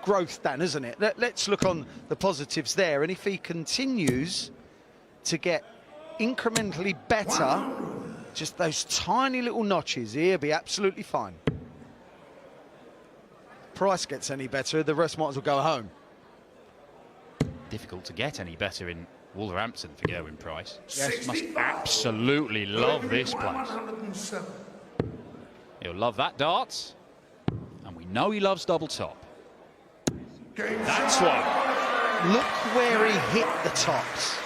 growth, Dan, isn't it? Let's look on the positives there. And if he continues to get incrementally better, just those tiny little notches, he'll be absolutely fine. Price gets any better, the rest might as well go home. Difficult to get any better in Wolverhampton for Gerwyn Price. Yes, must absolutely love this place. He'll love that dart, and we know he loves double top. That's one. Look where he hit the tops.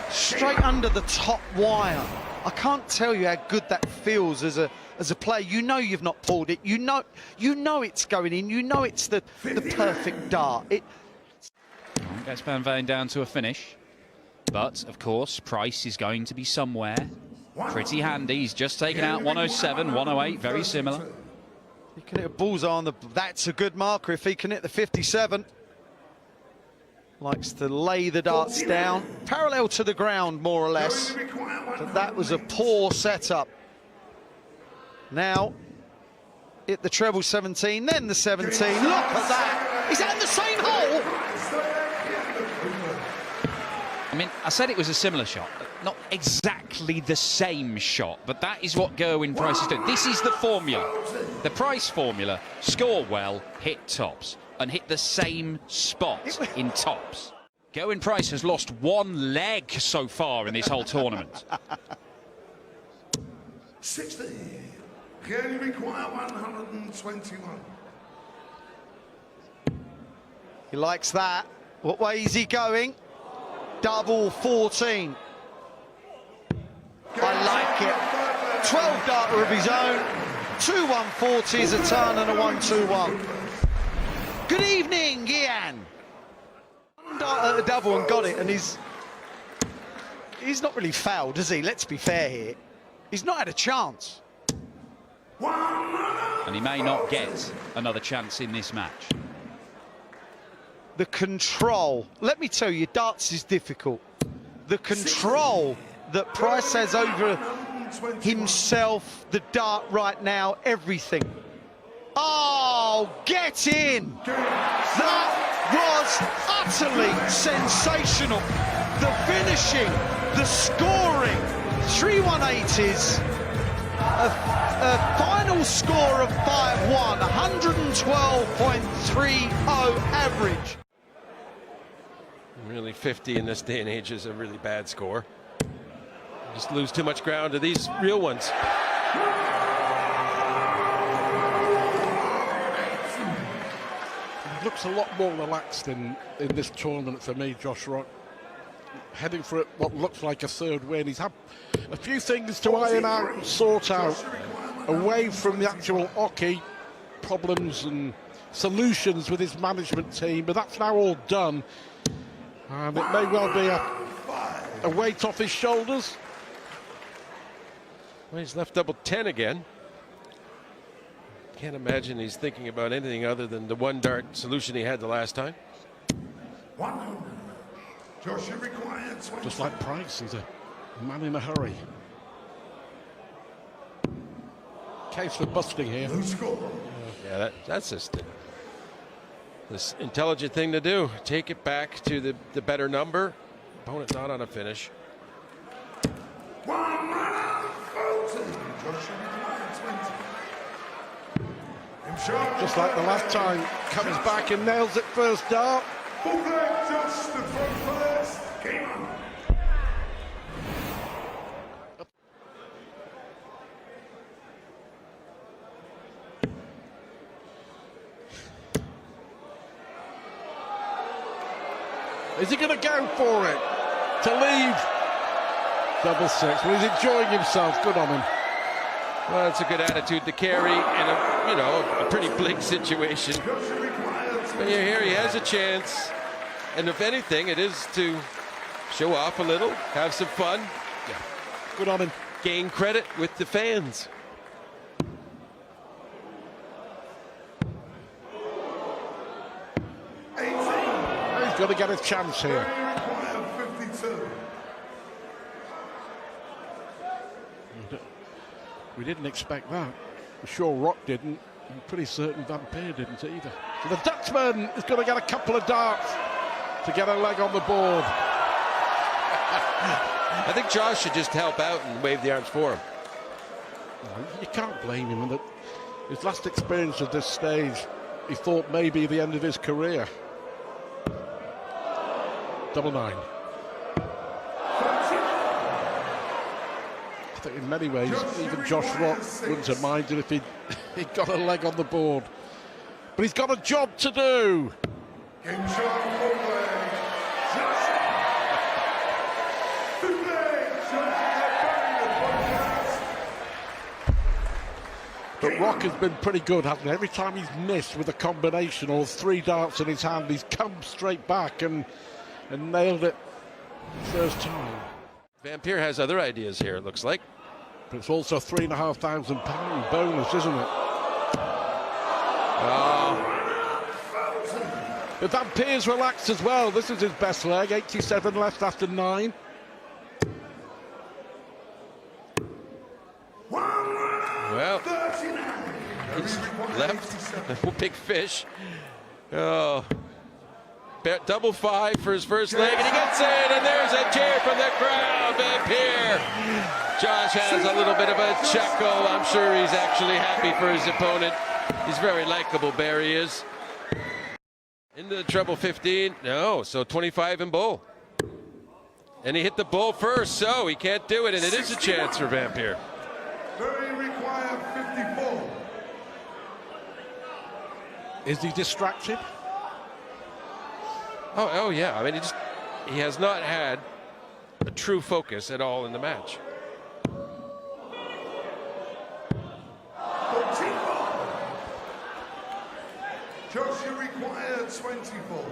Straight under the top wire. I can't tell you how good that feels as a player. You know you've not pulled it. You know it's going in. You know it's the perfect dart. Gets Van Veen down to a finish. But, of course, Price is going to be somewhere. Pretty handy. He's just taken out 107, 108, very similar. He can hit a bullseye on the... That's a good marker if he can hit the 57. Likes to lay the darts down, parallel to the ground, more or less. But that was a poor setup. Now, hit the treble 17, then the 17. Look at that! Is that in the same hole? I mean, I said it was a similar shot. Not exactly the same shot, but that is what Gerwyn Price is doing. This is the formula. The Price formula. Score well, hit tops, and hit the same spot in tops. Gerwyn Price has lost one leg so far in this whole tournament. 60. Can require 121. He likes that. What way is he going? Double 14. I like it. 12 darter of his own. 2 140s, a turn and a 1-2-1. Good evening, Ian. Darter a double and got it, and he's not really fouled, is he? Let's be fair here. He's not had a chance. And he may not get another chance in this match. The control. Let me tell you, darts is difficult. The control that Price has over himself, the dart right now, everything. Oh, get in! That was utterly sensational. The finishing, the scoring, 3 180s, a final score of 5-1, 112.30 average. Really, 50 in this day and age is a really bad score. Just lose too much ground to these real ones. He looks a lot more relaxed in this tournament for me, Josh Rock. Heading for what looks like a third win. He's had a few things to iron out and sort out away from the actual hockey problems and solutions with his management team, but that's now all done. And it may well be a weight off his shoulders. Well, he's left double 10 again. Can't imagine he's thinking about anything other than the one dart solution he had the last time. 100. Joshua required 20. Just like Price, he's a man in a hurry. Case for busting here. Yeah, that's just this intelligent thing to do. Take it back to the better number. Opponent not on a finish. Just like the last time, comes back and nails it first dart. Is he going to go for it? To leave? Double six. Well, he's enjoying himself. Good on him. Well, it's a good attitude to carry in a pretty bleak situation. But here he has a chance. And if anything, it is to show off a little, have some fun. Yeah. Good on him. Gain credit with the fans. He's got to get a chance here. We didn't expect that. I'm sure Rock didn't. I'm pretty certain Van Peer didn't either. So the Dutchman is going to get a couple of darts to get a leg on the board. I think Josh should just help out and wave the arms for him. You can't blame him. That his last experience at this stage, he thought maybe the end of his career. Double 9. I think in many ways, even Josh Rock wouldn't have minded if he'd got a leg on the board. But he's got a job to do. Game shot, But Rock has been pretty good, hasn't he? Every time he's missed with a combination or 3 darts in his hand, he's come straight back and nailed it first time. Van Peer has other ideas here, it looks like. But it's also £3,500 bonus, isn't it? But Van Peer's relaxed as well. This is his best leg, 87 left after 9. Well, he's left. No big fish. Oh. Double 5 for his first leg, and he gets in, and there's a cheer from the crowd. Van Peer. Josh has a little bit of a chuckle. I'm sure he's actually happy for his opponent. He's very likable, Barry is. Into the treble 15. No, so 25 in bull. And he hit the bull first, so he can't do it, and it is a chance for Van Peer. Very required 54. Is he distracted? Oh yeah. I mean, he has not had a true focus at all in the match. Joshua required 24.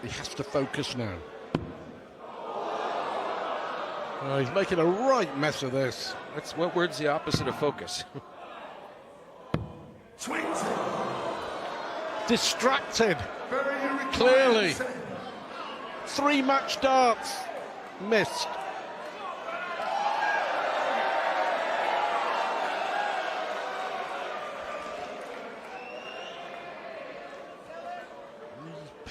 He has to focus now. Oh, he's making a right mess of this. What word's the opposite of focus? 20. Distracted. Very required Clearly. 10. 3 match darts. Missed.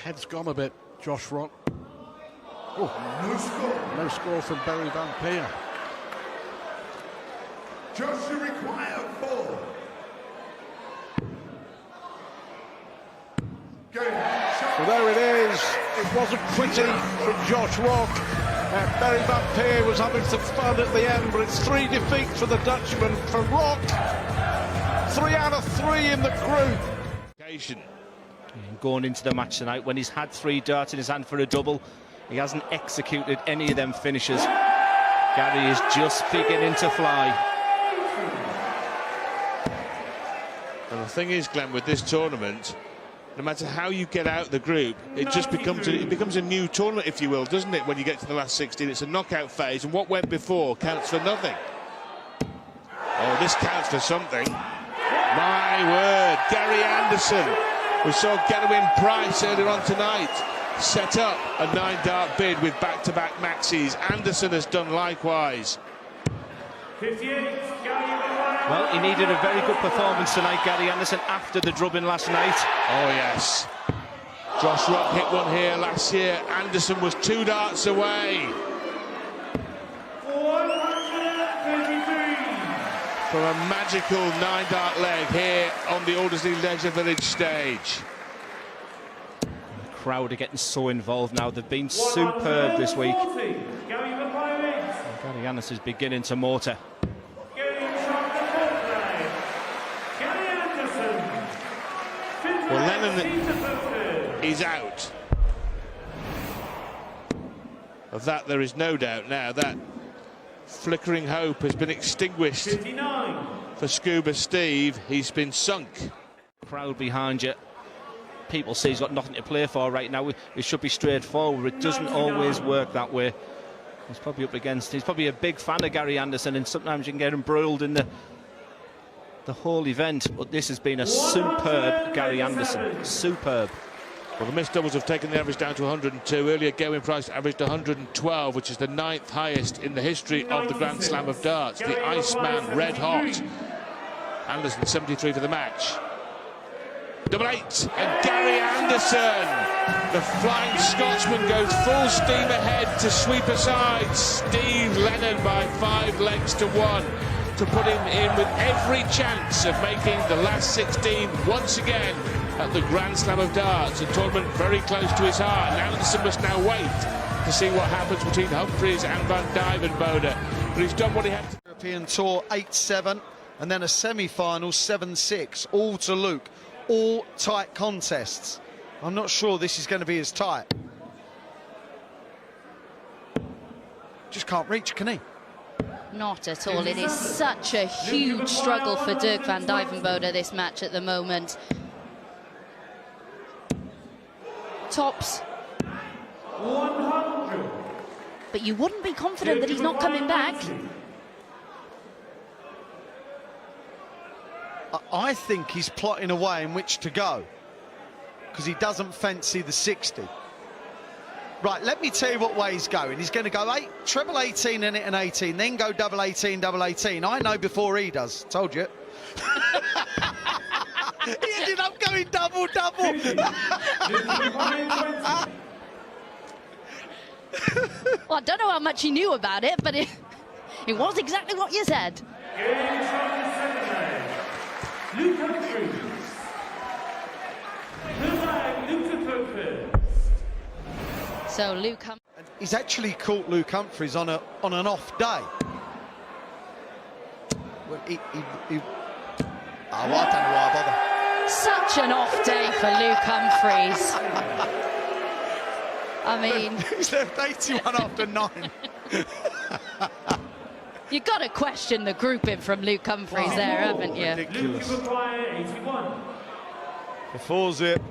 Head's gone a bit, Josh Rock. Oh, No score. no score from Barry Van Peer. Joshua required 4. Game shot. So there it is. It wasn't pretty from Josh Rock. Barry Van Peer was having some fun at the end, but it's 3 defeats for the Dutchman. For Rock, 3 out of 3 in the group. And going into the match tonight, when he's had 3 darts in his hand for a double, he hasn't executed any of them finishes. Gary is just beginning to fly. And the thing is, Glenn, with this tournament, no matter how you get out the group, it just becomes a new tournament, if you will, doesn't it? When you get to the last 16, it's a knockout phase, and what went before counts for nothing. Oh, this counts for something. My word, Gary Anderson. We saw Getawin Price earlier on tonight set up a 9-dart bid with back-to-back maxis. Anderson has done likewise. 58, well, he needed a very good performance tonight, Gary Anderson, after the drubbing last night. Oh, yes. Josh Rock hit one here last year. Anderson was 2 darts away. 133. For a magical 9-dart leg here on the Aldersley Leisure Village stage. The crowd are getting so involved now. They've been superb this week. Gary Anderson's beginning to motor. Well, Lennon is out. Of that there is no doubt now. That flickering hope has been extinguished 59. for Scuba Steve. He's been sunk. Crowd behind you. People say he's got nothing to play for right now. It should be straightforward. It doesn't always work that way. He's probably up against. He's probably a big fan of Gary Anderson, and sometimes you can get embroiled in the whole event. But this has been a superb Gary Anderson. Superb. Well, the missed doubles have taken the average down to 102. Earlier, Getawin Price averaged 112, which is the 9th highest in the history of the Grand Slam of darts. The Iceman red hot Anderson 73 for the match. Double 8, and Gary Anderson, the Flying Scotsman, goes full steam ahead to sweep aside Steve Lennon by 5 legs to 1 to put him in with every chance of making the last 16 once again at the Grand Slam of Darts, a tournament very close to his heart. And Anderson must now wait to see what happens between Humphries and Van Dijvenbode. But he's done what he had to. European Tour 8-7 and then a semi-final 7-6, all to Luke. All tight contests. I'm not sure this is going to be as tight. Just can't reach, can he? Not at all. It is such a huge struggle for Dirk van Dijvenbode this match at the moment. Tops. 100. But you wouldn't be confident that he's not coming back. I think he's plotting a way in which to go because he doesn't fancy the 60. Right, let me tell you what way he's going. He's going to go treble 18 and 18, then go double 18, double 18. I know before he does. Told you. He ended up going double. Well, I don't know how much he knew about it, but it was exactly what you said. Luke Humphries. So Luke Humphries. He's actually caught Luke Humphries on an off day. Well, I don't know why I bother. Such an off day for Luke Humphries. I mean, he's left 81 after 9. You've got to question the grouping from Luke Humphries there, haven't you? Ridiculous. Luke require 81. The 4-zip.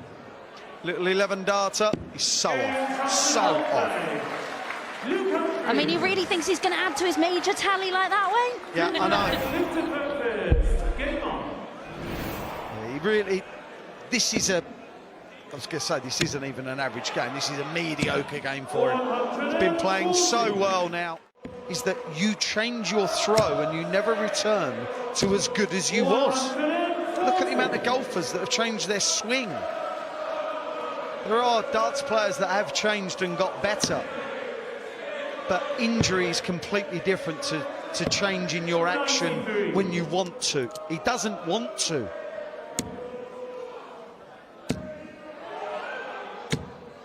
Little 11 darter. He's so off. I mean, he really thinks he's going to add to his major tally like that way? Yeah, I know. Game on. He really... This is a... I was going to say, this isn't even an average game. This is a mediocre game for him. He's been playing so well now. Is that you change your throw and you never return to as good as you was. Look at the amount of golfers that have changed their swing. There are darts players that have changed and got better. But injury is completely different to changing your action when you want to. He doesn't want to.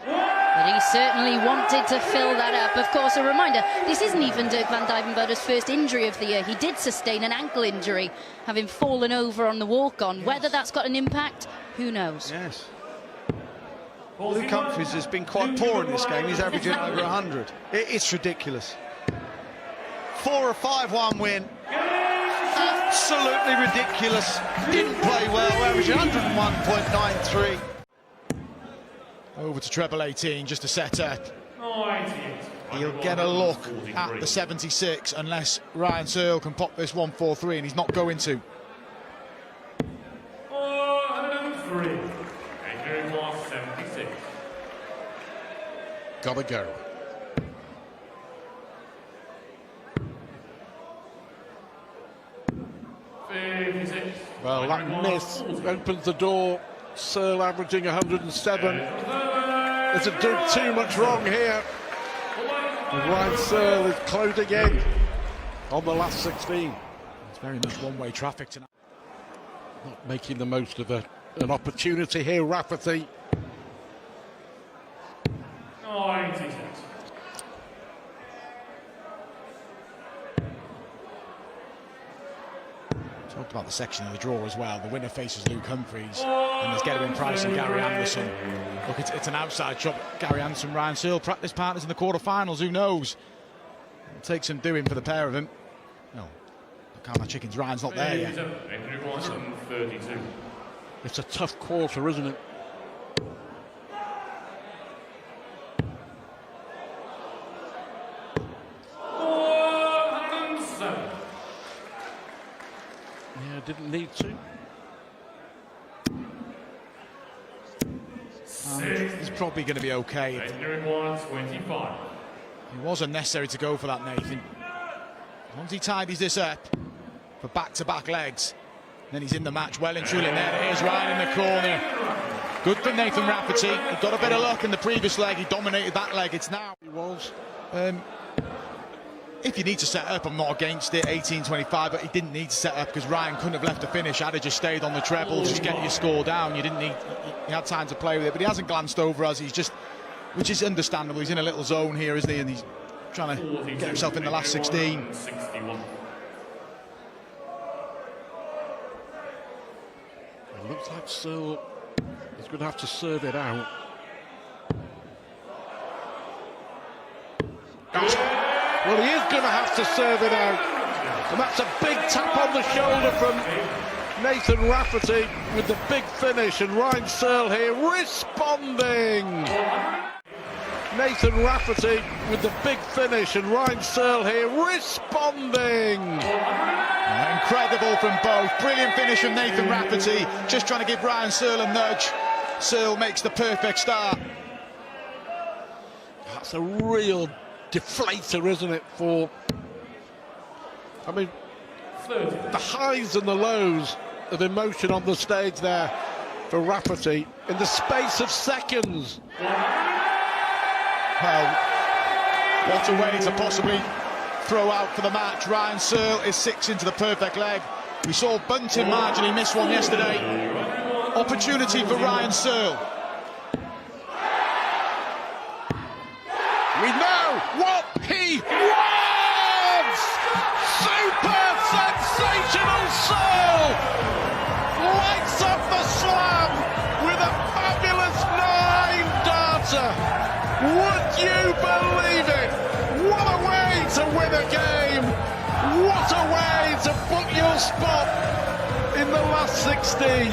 But he certainly wanted to fill that up. Of course, a reminder, this isn't even Dirk van Dijvenbode's first injury of the year. He did sustain an ankle injury, having fallen over on the walk-on. Yes. Whether that's got an impact, who knows? Yes. Luke Humphries has been quite poor in this game. He's averaging over 100. It's ridiculous. 4 or 5-1 win. Absolutely ridiculous. Didn't play well, averaging 101.93. Over to treble 18 just to set up. 98. He'll get a look at the 76 unless Ryan Searle can pop this 143, and he's not going to. 103. And 176. Gotta go. Well, that miss opens the door. Searle averaging 107. Isn't doing too much wrong here. And Ryan Searle is closing in on the last 16. It's very much one-way traffic tonight. Not making the most of an opportunity here, Rafferty. 96. Talked about the section of the draw as well. The winner faces Luke Humphries, and there's Gerwyn Price and Gary Anderson. Look, it's an outside shot. Gary Anderson, Ryan Searle, practice partners in the quarterfinals. Who knows? It'll take some doing for the pair of them. No, count my chickens. Ryan's not there yet. 132. It's a tough quarter, isn't it? Yeah, didn't need to. He's probably going to be okay. 125. It was unnecessary to go for that, Nathan. Once he tidies this up for back-to-back legs, Then he's in the match well and truly. And there it is, right in the corner. Good for Nathan Rafferty. He got a bit of luck in the previous leg. He dominated that leg. It's now. He was. If you need to set up, I'm not against it. 18-25, but he didn't need to set up because Ryan couldn't have left the finish. Had he just stayed on the treble, just getting your score down. You didn't need. He had time to play with it, but he hasn't glanced over us. He's just, which is understandable. He's in a little zone here, isn't he? And he's trying to get himself in the last 16. It looks like Searle is going to have to serve it out. Well, he is going to have to serve it out. And that's a big tap on the shoulder from Nathan Rafferty with the big finish. And Ryan Searle here responding. Nathan Rafferty with the big finish. And Ryan Searle here responding. Incredible from both. Brilliant finish from Nathan Rafferty. Just trying to give Ryan Searle a nudge. Searle makes the perfect start. That's a real deflator, isn't it, for, I mean, the highs and the lows of emotion on the stage there for Rafferty in the space of seconds. Well, what a way to possibly throw out for the match. Ryan Searle is 6 into the perfect leg. We saw Bunting marginally miss one yesterday. Opportunity for Ryan Searle. We know what he wants! Super sensational Searle! Lights up the slam with a fabulous 9-darter! Would you believe it? What a way to win a game! What a way to book your spot in the last 16!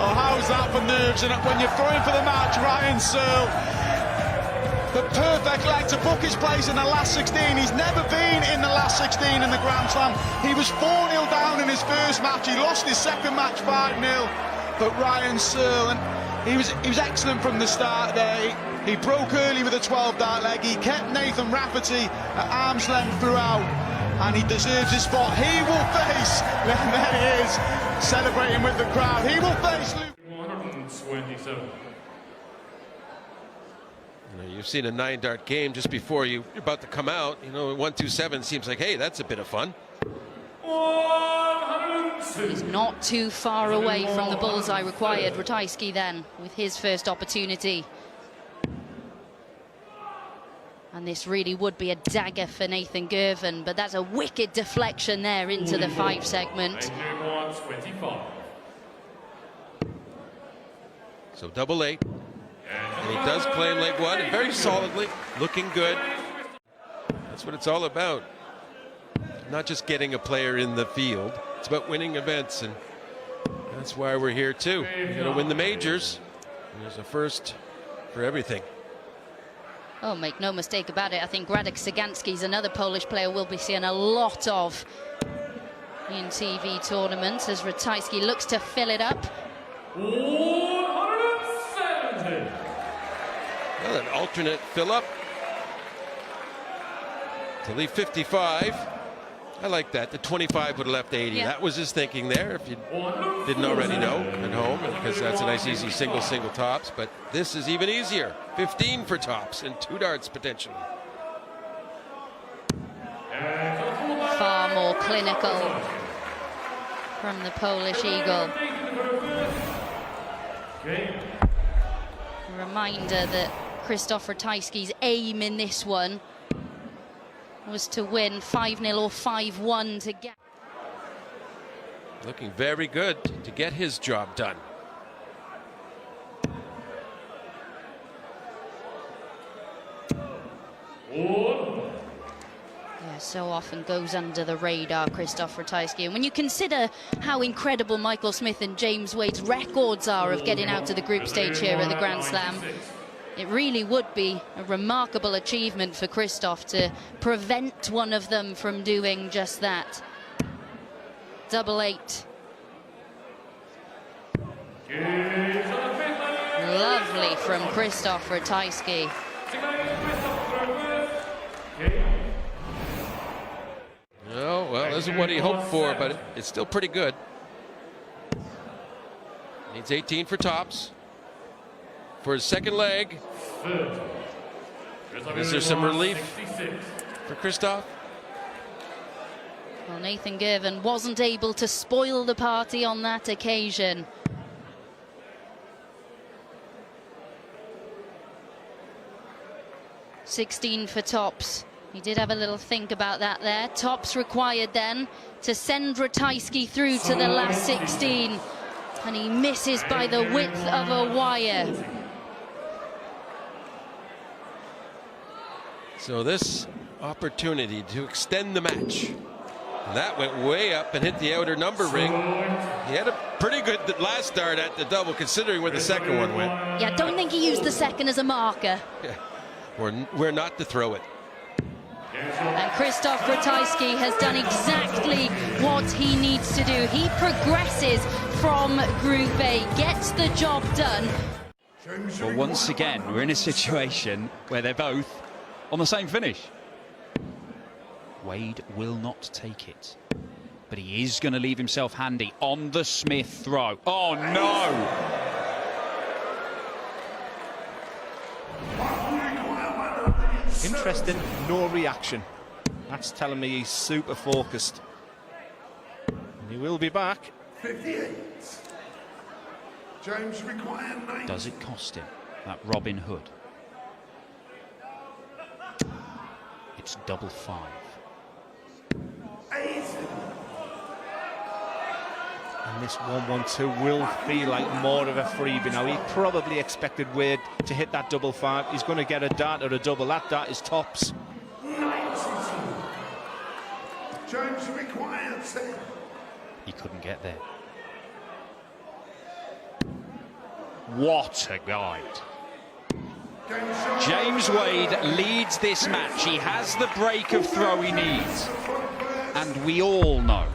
Oh, how's that for nerves? And when you're throwing for the match, Ryan Searle, the perfect leg to book his place in the last 16. He's never been in the last 16 in the Grand Slam. He was 4-0 down in his first match. He lost his second match 5-0. But Ryan Searle, and he was excellent from the start there. He broke early with a 12-dart leg. He kept Nathan Rafferty at arm's length throughout, and he deserves his spot. He will face, and there he is, celebrating with the crowd. He will face Luke. 127. You've seen a 9-dart game just before you're about to come out. 127 seems like, hey, that's a bit of fun. 102. He's not too far away from the bullseye required. Ratajski then with his first opportunity. And this really would be a dagger for Nathan Gervin, but that's a wicked deflection there into the 5 segment. 125. So double 8. And he does claim leg 1, and very solidly, looking good. That's what it's all about. Not just getting a player in the field, it's about winning events, and that's why we're here too. We're going to win the majors. And there's a first for everything. Oh, make no mistake about it. I think Radek Cyganski is another Polish player we'll be seeing a lot of in TV tournaments as Ratajski looks to fill it up. 170. Well, an alternate fill-up to leave 55. I like that. The 25 would have left 80. Yeah. That was his thinking there, if you didn't already know at home, because that's a nice, easy single tops. But this is even easier. 15 for tops and 2 darts potentially. Far more clinical from the Polish Eagle. A reminder that Krzysztof Ratajski's aim in this one was to win 5-0 or 5-1 to get. Looking very good to get his job done. Yeah, so often goes under the radar, Krzysztof Ratajski. And when you consider how incredible Michael Smith and James Wade's records are of getting out to the group stage here at the Grand Slam, it really would be a remarkable achievement for Krzysztof to prevent one of them from doing just that. Double 8. Lovely from Krzysztof Ratajski. Oh, well, this isn't what he hoped for, but it's still pretty good. Needs 18 for tops. For his second leg. Is there some relief for Christoph? Well, Nathan Girvan wasn't able to spoil the party on that occasion. $16 for tops. He did have a little think about that there. Tops required then to send Ratajski through to the last 16. And he misses by the width of a wire. So this opportunity to extend the match. And that went way up and hit the outer number ring. He had a pretty good last start at the double, considering where the second one went. Yeah, don't think he used the second as a marker. Yeah. We're not to throw it. And Christoph Ratajski has done exactly what he needs to do. He progresses from Group A, gets the job done. Well, once again, we're in a situation where they're both on the same finish. Wade will not take it, but he is going to leave himself handy on the Smith throw. Oh, no! Interesting, no reaction. That's telling me he's super focused. And he will be back. 58. James required 90. Does it cost him that Robin Hood? It's double 5. 80. And this 1-1-2 will feel like more of a freebie now. He probably expected Wade to hit that double 5. He's going to get a dart or a double. That dart is tops. 92. James required 10. He couldn't get there. What a guide. James Wade leads this match. He has the break of throw he needs. And we all know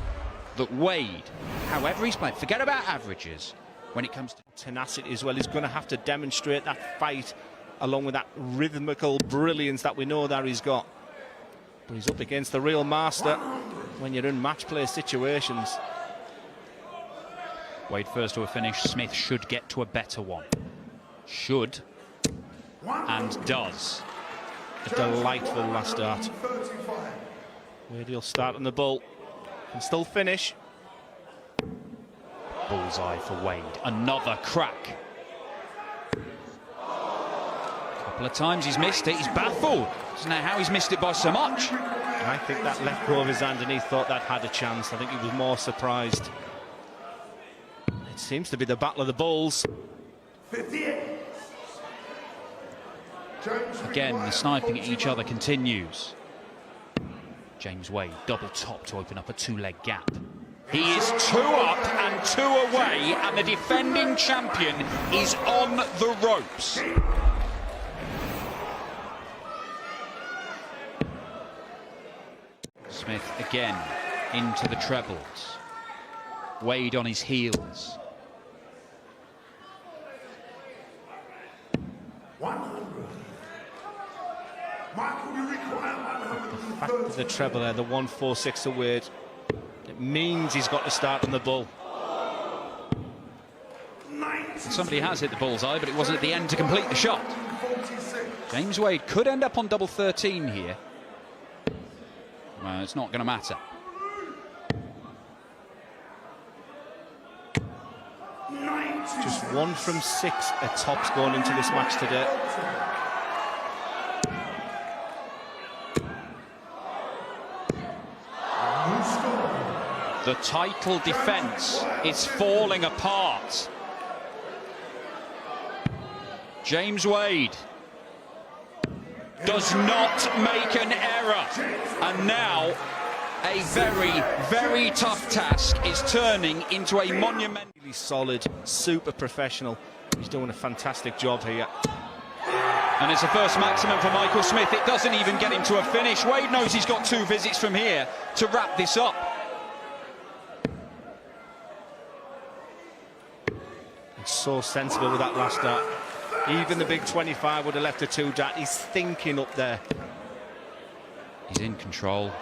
that Wade, however he's playing, forget about averages when it comes to tenacity as well. He's going to have to demonstrate that fight along with that rhythmical brilliance that we know that he's got. But he's up against the real master when you're in match play situations. Wade first to a finish. Smith should get to a better one. Should. And does. A delightful last start. Wade will start on the bull. Can still finish. Bullseye for Wade. Another crack. Couple of times he's missed it. He's baffled. Doesn't know how he's missed it by so much. I think that let go of his hand and he thought that had a chance. I think he was more surprised. It seems to be the battle of the bulls. 58. Again, the sniping at each other continues. James Wade, double top to open up a two-leg gap. He is 2 up and 2 away, and the defending champion is on the ropes. Smith again into the trebles. Wade on his heels. 100. Michael, you require 100. Back to the treble there, the 1-4-6 away. It means he's got to start on the bull. Somebody has hit the bullseye, but it wasn't at the end to complete the shot. James Wade could end up on double 13 here. Well, it's not going to matter. Just 1 from 6 at tops going into this match today. The title defence is falling apart. James Wade does not make an error. And now a very, very tough task is turning into a monumental. Really solid, super professional. He's doing a fantastic job here. And it's a first maximum for Michael Smith. It doesn't even get him to a finish. Wade knows he's got 2 visits from here to wrap this up. It's so sensible with that last dart. Even the big 25 would have left a 2 dart. He's thinking up there. He's in control.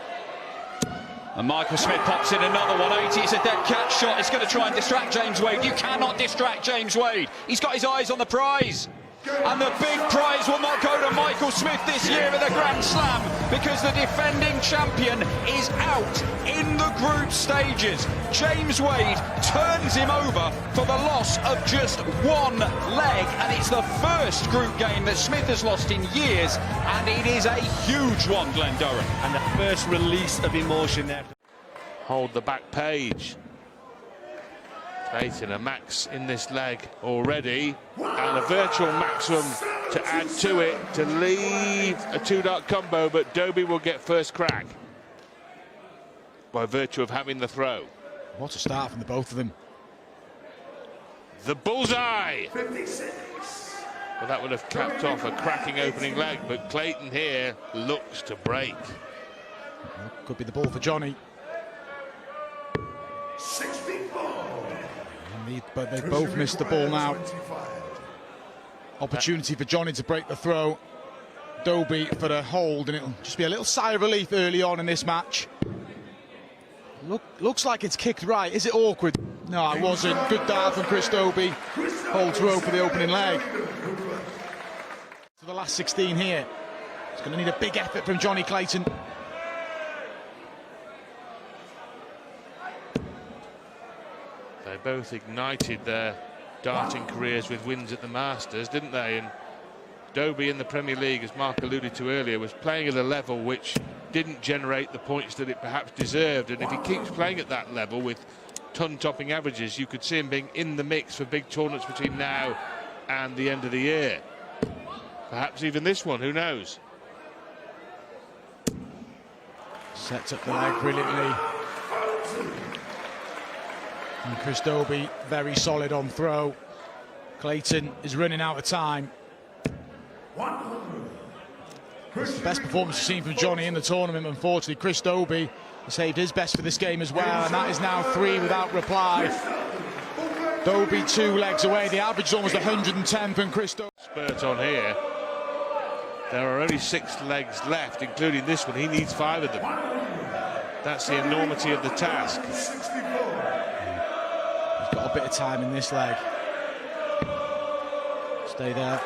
And Michael Smith pops in another 180. It's a dead catch shot. It's going to try and distract James Wade. You cannot distract James Wade. He's got his eyes on the prize. And the big prize will not go to Michael Smith this year at the Grand Slam, because the defending champion is out in the group stages. James Wade turns him over for the loss of just one leg, and it's the first group game that Smith has lost in years, and it is a huge one, Glenn Durham. And the first release of emotion there. Hold the back page. Clayton, a max in this leg already, and a virtual maximum to add to it to leave a 2-dart combo, but Dobie will get first crack by virtue of having the throw. What a start from the both of them. The bullseye! 56. Well, that would have capped off a cracking opening leg, but Clayton here looks to break. Could be the ball for Johnny. 64. But they both missed the ball now. Opportunity for Johnny to break the throw. Dobie for the hold, and it'll just be a little sigh of relief early on in this match. Looks like it's kicked right. Is it awkward? No, it wasn't. Good dart from Chris Dobie. Hold throw for the opening leg. To the last 16 here. It's going to need a big effort from Johnny Clayton. They both ignited their darting careers with wins at the Masters, didn't they? And Dobie in the Premier League, as Mark alluded to earlier, was playing at a level which didn't generate the points that it perhaps deserved. And if he keeps playing at that level with ton-topping averages, you could see him being in the mix for big tournaments between now and the end of the year. Perhaps even this one, who knows? Sets up the leg brilliantly. And Chris Dobie very solid on throw. Clayton is running out of time. It's the best performance we've seen from Johnny in the tournament. Unfortunately, Chris Dobie saved his best for this game as well, and that is now 3 without reply. Dobie 2 legs away. The average is almost 110 from Chris Dobie. Spurt on here. There are only 6 legs left, including this one. He needs 5 of them. That's the enormity of the task. Got a bit of time in this leg. Stay there.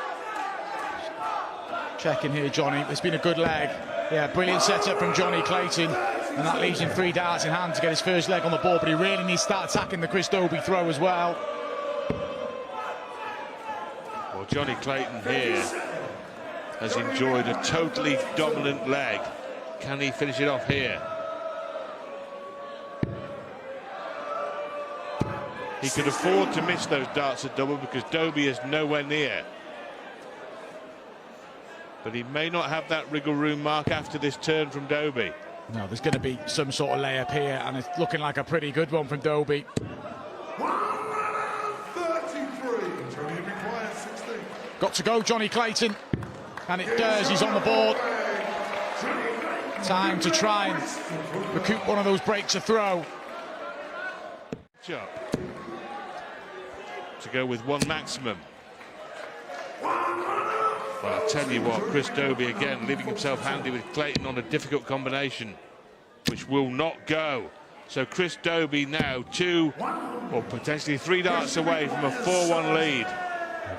Checking here, Johnny. It's been a good leg. Yeah, brilliant setup from Johnny Clayton. And that leaves him 3 darts in hand to get his first leg on the board. But he really needs to start attacking the Chris Dobie throw as well. Well, Johnny Clayton here has enjoyed a totally dominant leg. Can he finish it off here? He could afford to miss those darts at double because Dobie is nowhere near. But he may not have that wriggle room mark after this turn from Dobie. No, there's going to be some sort of layup here, and it's looking like a pretty good one from Dobie. 33. Johnny requires 16. Got to go, Johnny Clayton. And it does. He's on the board. Time to try and recoup one of those breaks of throw. Job. To go with 1 maximum. Well, I'll tell you what, Chris Dobie again leaving himself handy with Clayton on a difficult combination, which will not go. So Chris Dobie now 2 or potentially 3 darts away from a 4-1 lead.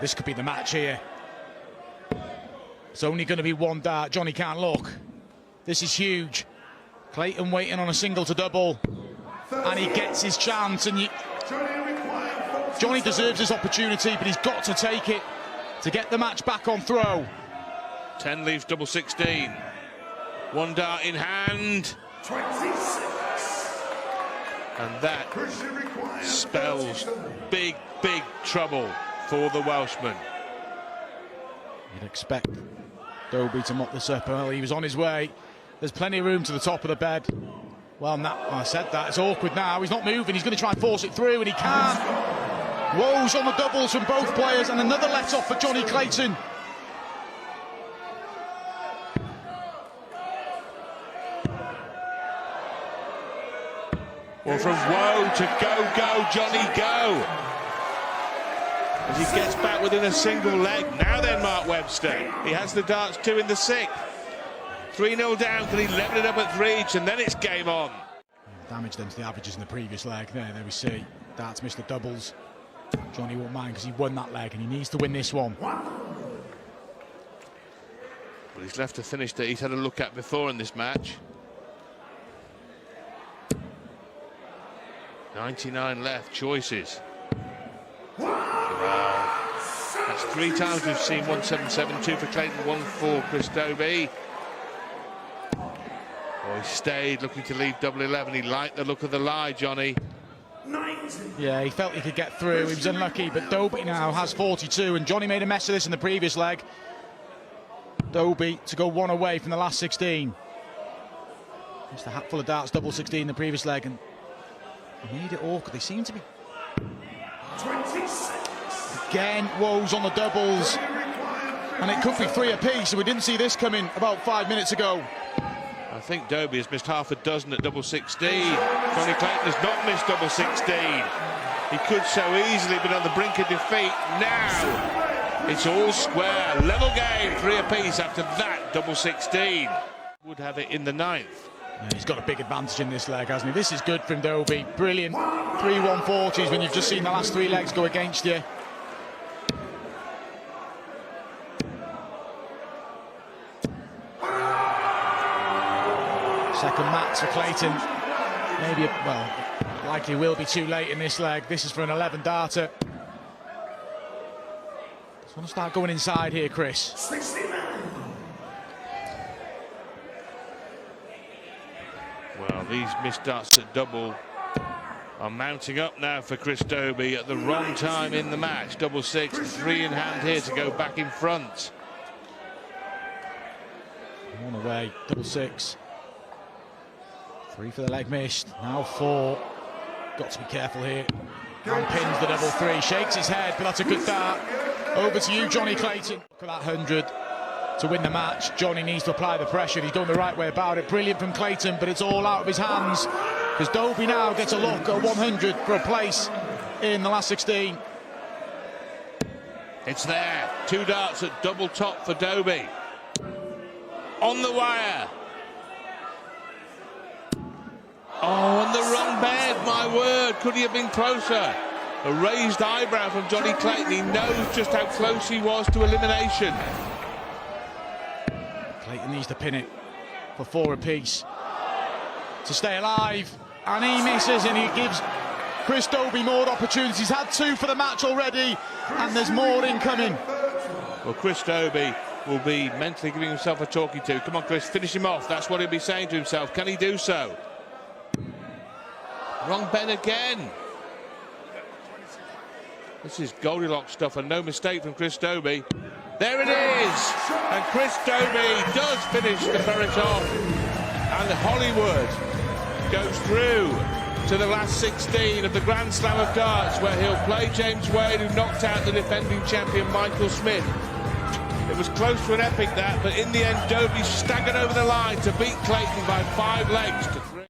This could be the match here. It's only going to be 1 dart. Johnny can't look. This is huge. Clayton waiting on a single to double, and he gets his chance. And Johnny deserves his opportunity, but he's got to take it to get the match back on throw. 10 leaves double 16. 1 dart in hand. 26. And that spells big, big trouble for the Welshman. You'd expect Dobie to mop this up. Well, he was on his way. There's plenty of room to the top of the bed. Well, I said that. It's awkward now. He's not moving. He's going to try and force it through, and he can't. Woes on the doubles from both players, and another let-off for Johnny Clayton. Well, from woe to go, Johnny, go. As he gets back within a single leg. Now then, Mark Webster. He has the darts 2 in the 6th. 3-0 down, can he level it up at 3 each, and then it's game on. Damaged them to the averages in the previous leg. There we see. That's missed the doubles. Johnny won't mind because he won that leg and he needs to win this one. Well, he's left a finish that he's had a look at before in this match. 99 left, choices. Wow. That's 3 times we've seen 1-7-7, 2 for Clayton, 1 for Chris Dobey. Oh, he stayed looking to leave double 11. He liked the look of the lie, Johnny. Yeah, he felt he could get through. He was unlucky, but Dobey now has 42, and Johnny made a mess of this in the previous leg. Dobey to go 1 away from the last 16. Just a hatful of darts, double 16 in the previous leg, and made it awkward. They seem to be... 26. Again, woes on the doubles, and it could be 3 apiece, and we didn't see this coming about 5 minutes ago. I think Dobey has missed half a dozen at double 16. Johnny Clayton has not missed double 16. He could so easily been on the brink of defeat. Now it's all square, level game, 3 apiece after that double 16. Would have it in the 9th. Yeah, he's got a big advantage in this leg, hasn't he? This is good from Dobey. Brilliant 3 140s when you've just seen the last 3 legs go against you. Second max for Clayton. Maybe, well, likely will be too late in this leg. This is for an 11 darter. Just want to start going inside here, Chris. 69. Well, these missed darts at double are mounting up now for Chris Dobey at the wrong time in the match. Double 6, 3 in hand here to go back in front. 1 away, double 6. 3 for the leg missed, now 4. Got to be careful here. And pins the double 3, shakes his head, but that's a good dart. Over to you, Johnny Clayton. Look at that 100 to win the match. Johnny needs to apply the pressure. He's going the right way about it. Brilliant from Clayton, but it's all out of his hands, because Dobey now gets a look at 100 for a place in the last 16. It's there. 2 darts at double top for Dobey. On the wire. Oh, and the wrong bed, my word. Could he have been closer? A raised eyebrow from Johnny Clayton. He knows just how close he was to elimination. Clayton needs to pin it for 4 apiece to stay alive, and he misses, and he gives Chris Dobey more opportunities. He's had 2 for the match already, and there's more incoming. Well, Chris Dobey will be mentally giving himself a talking to. Come on, Chris, finish him off. That's what he'll be saying to himself. Can he do so? Wrong bed again. This is Goldilocks stuff, and no mistake from Chris Dobey. There it is, and Chris Dobey does finish the ferret off, and Hollywood goes through to the last 16 of the Grand Slam of Darts, where he'll play James Wade, who knocked out the defending champion Michael Smith. It was close to an epic that, but in the end Dobey staggered over the line to beat Clayton by 5 legs to 3.